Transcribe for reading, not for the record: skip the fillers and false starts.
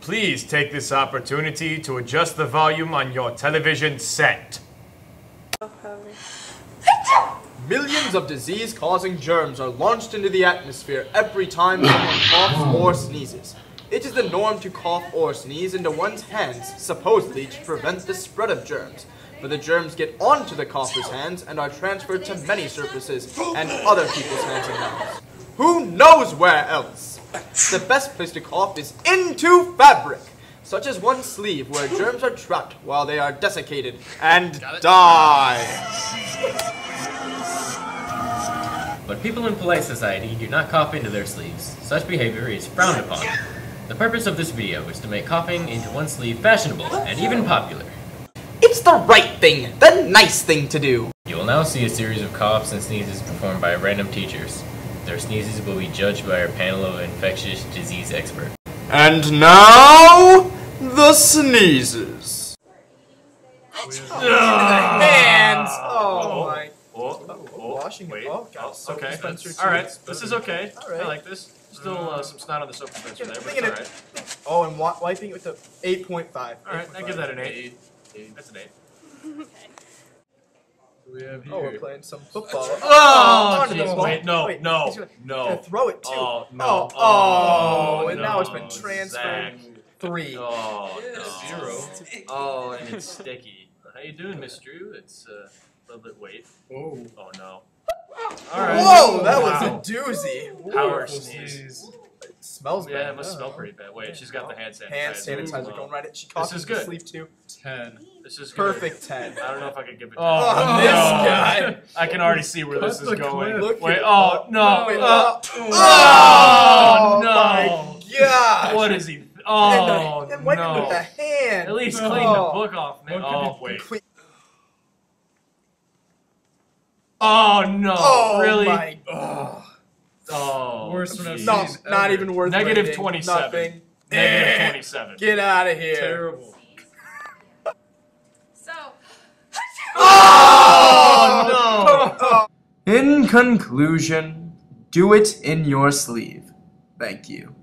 Please take this opportunity to adjust the volume on your television set. Millions of disease-causing germs are launched into the atmosphere every time someone coughs or sneezes. It is the norm to cough or sneeze into one's hands, supposedly to prevent the spread of germs. But the germs get onto the cougher's hands and are transferred to many surfaces and other people's hands and mouths. Who knows where else? The best place to cough is into fabric, such as one's sleeve, where germs are trapped while they are desiccated and die. But people in polite society do not cough into their sleeves. Such behavior is frowned upon. The purpose of this video is to make coughing into one's sleeve fashionable and even popular. It's the right thing, the nice thing to do. You will now see a series of coughs and sneezes performed by random teachers. Their sneezes will be judged by our panel of infectious disease experts. And now, the sneezes. Hands! Oh my. Washing it. Wait. Oh, got soap Okay. dispenser too. Alright, this is okay. Alright. I like this. Still some snot on the soap dispenser there, but it's alright. Oh, and wiping it with a 8.5. Alright, I give that an 8. That's an 8. We have here. Oh, we're playing some football. Oh, onto the jeez, ball. wait, no, Wait, no, he's no. gonna throw it too. Oh, no. Oh, and no, now it's been transferred. Zach. 3. Oh, Yeah, no. 0. Oh, and it's sticky. How you doing, Miss Drew? It's a little bit weight. Oh. Oh, no. Alright. Whoa, that Wow. was a doozy. Power Full sneeze. It smells bad. Yeah, it must smell pretty bad. Wait, she's got the hand sanitizer. Hand sanitizer going right at. She coughs is in the good. sleeve too. 10. This is good. Perfect 10. I don't know if I could give it. Oh, this guy. I can already see where this Cut is the going. clip. Wait, oh no! Wait, Oh, oh no! my gosh. What is he? Oh and wipe it no! with the hand. At least No. clean the book off, man. What could Oh be wait. Clean- Oh no! Oh Really? my. Oh. Worst one I've geez. No, seen not ever. even worth Negative rating. 27. Nothing. Negative 27. Get out of here. Terrible. So, Oh no! In conclusion, do it in your sleeve. Thank you.